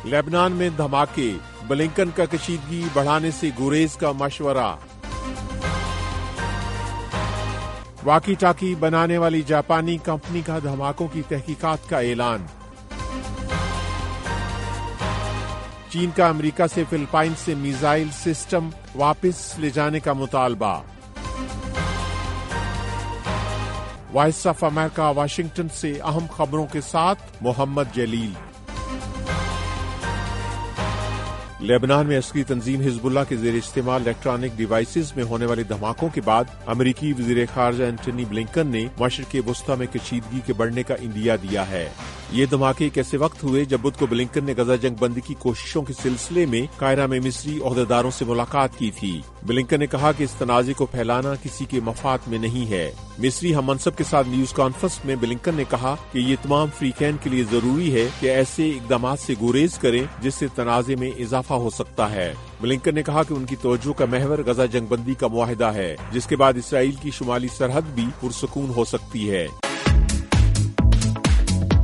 Lebanon में धमाके, Blinken का कशीदगी बढ़ाने से गुरेज का मशवरा। वाकी टाकी बनाने वाली जापानी कंपनी का धमाकों की तहकीकात का ऐलान। चीन का अमेरिका से फिलिपाइन से मिसाइल सिस्टम वापस ले जाने का मुतालबा। वॉइस ऑफ अमेरिका वाशिंगटन से अहम खबरों के साथ मोहम्मद जलील। लेबनान में अस्करी तंजीम हिजबुल्लाह के ज़ेर इस्तेमाल इलेक्ट्रॉनिक डिवाइसेज में होने वाले धमाकों के बाद अमरीकी वज़ीर ख़ारजा एंटनी ब्लिंकन ने मशरिक़ वुस्ता में कशीदगी के बढ़ने का इंदिया दिया है। ये धमाके एक ऐसे वक्त हुए जब बुध को ब्लिंकन ने गजा जंग बंदी की कोशिशों के सिलसिले में कायरा में मिस्री ओहदेदारों से मुलाकात की थी। ब्लिंकन ने कहा कि इस तनाज़े को फैलाना किसी के मफाद में नहीं है। मिस्री हम मनसब के साथ न्यूज कॉन्फ्रेंस में ब्लिंकन ने कहा कि ये तमाम फ्रीकैन के लिए जरूरी है कि ऐसे इकदाम से गुरेज करें जिससे तनाज़े में इजाफा हो सकता है। ब्लिंकन ने कहा कि उनकी तवज्जो का महवर गजा जंग बंदी का मुआहिदा है, जिसके बाद इसराइल की शुमाली सरहद भी पुरसकून हो सकती है।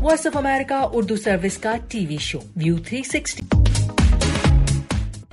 Voice of America Urdu service का टीवी शो व्यू 360।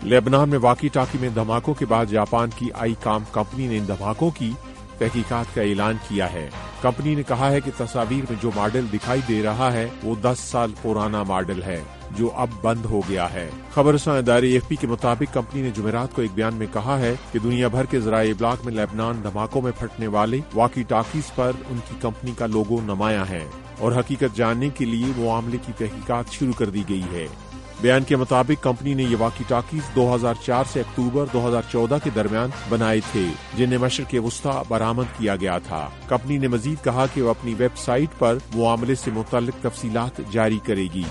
लेबनान में वाकी टाकी में धमाकों के बाद जापान की आईकॉम कंपनी ने इन धमाकों की तहकीकात का ऐलान किया है। कंपनी ने कहा है कि तस्वीर में जो मॉडल दिखाई दे रहा है वो 10 साल पुराना मॉडल है जो अब बंद हो गया है। खबरसां इदारे AFP के मुताबिक कंपनी ने जुमेरात को एक बयान में कहा है कि दुनिया भर के ज़राए इब्लाग में लेबनान धमाकों में फटने वाले वाकी टाकीज पर उनकी कंपनी का लोगो नुमाया है और हकीकत जानने के लिए मामले की तहकीकात शुरू कर दी गई है। बयान के मुताबिक कंपनी ने ये वाकी टाकीज 2004 से अक्टूबर 2014 के दरमियान बनाए थे, जिन्हें मशरिक़ वुस्ता बरामद किया गया था। कंपनी ने मजीद कहा कि वो अपनी वेबसाइट पर मामले से मुताल्लिक तफसीलात जारी करेगी।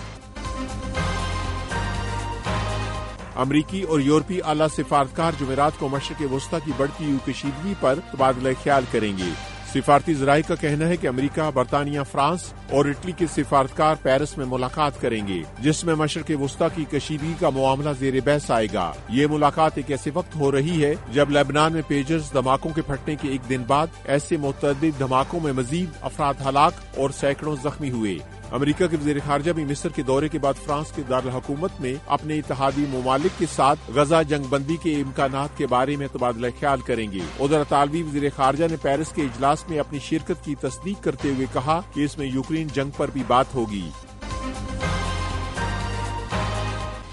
अमरीकी और यूरोपीय आला सिफारतकार जुमेरात को मशरिक़ वुस्ता की बढ़ती हुई कशीदगी पर तबादला ख्याल करेंगे। सिफारती ज़राए का कहना है कि अमेरिका, बरतानिया, फ्रांस और इटली के सिफारतकार पेरिस में मुलाकात करेंगे, जिसमें मशरिक़ वुस्ता की कशीदगी का मामला ज़ेर बहस आएगा। ये मुलाकात एक ऐसे वक्त हो रही है जब लेबनान में पेजर्स धमाकों के फटने के एक दिन बाद ऐसे मुतअद्दिद धमाकों में मजीद अफराद हलाक और सैकड़ों जख्मी हुए। अमेरिका के वज़ीर ख़ारजा भी मिस्र के दौरे के बाद फ्रांस के दारुल हुकूमत में अपने इत्तेहादी ममालिक के साथ गजा जंग बंदी के इम्कानात के बारे में तबादला ख्याल करेंगे। उधर इतालवी वज़ीर ख़ारजा ने पेरिस के इजलास में अपनी शिरकत की तस्दीक करते हुए कहा कि इसमें यूक्रेन जंग पर भी बात होगी।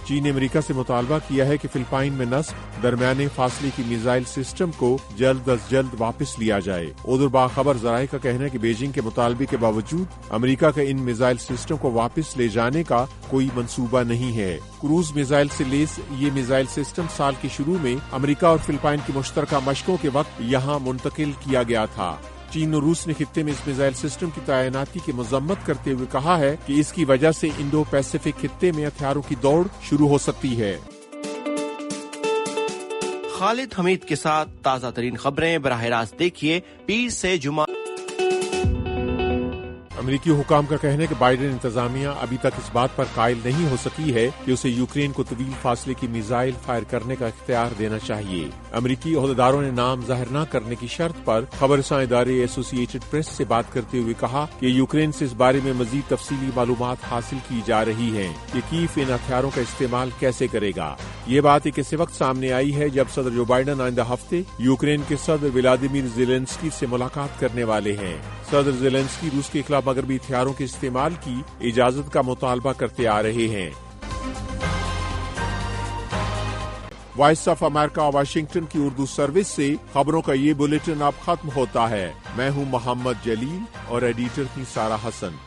चीन ने अमेरिका से मुतालबा किया है कि फिलिपाइन में नस्ब दरमियाने फासले की मिसाइल सिस्टम को जल्द अज जल्द वापस लिया जाए। उधर बाखबर ज़राए का कहना है कि बीजिंग के मुतालबे के बावजूद अमेरिका का इन मिसाइल सिस्टम को वापस ले जाने का कोई मंसूबा नहीं है। क्रूज मिसाइल से लेस ये मिसाइल सिस्टम साल के शुरू में अमेरिका और फिलिपाइन की मुश्तरका मशकों के वक्त यहाँ मुंतकिल किया गया था। चीन और रूस ने खित्ते में इस मिसाइल सिस्टम की तैनाती की मजम्मत करते हुए कहा है कि इसकी वजह से इंडो पैसिफिक खित्ते में हथियारों की दौड़ शुरू हो सकती है। खालिद हमीद के साथ ताज़ा तरीन खबरें बराह रास्त देखिए पीर से जुमा। अमेरिकी हुकाम का कहना है कि बाइडेन इंतजामिया अभी तक इस बात पर कायल नहीं हो सकी है कि उसे यूक्रेन को तवील फासले की मिसाइल फायर करने का इख्तियार देना चाहिए। अमेरिकी ओहदेदारों ने नाम जाहिर न करने की शर्त पर खबरसां इदारे एसोसिएटेड प्रेस से बात करते हुए कहा कि यूक्रेन से इस बारे में मजीद तफसीली मालूमात हासिल की जा रही हैं कि कीव इन हथियारों का इस्तेमाल कैसे करेगा। ये बात एक ऐसे वक्त सामने आई है जब सदर जो बाइडेन आइंदा हफ्ते यूक्रेन के सदर व्लादिमीर ज़ेलेंस्की से मुलाकात करने वाले हैं। सदर ज़ेलेंस्की रूस के खिलाफ मगरबी हथियारों के इस्तेमाल की इजाजत का मुतालबा करते आ रहे हैं। वॉइस ऑफ अमेरिका वाशिंगटन की उर्दू सर्विस से खबरों का ये बुलेटिन अब खत्म होता है। मैं हूँ मोहम्मद जलील और एडिटर थी सारा हसन।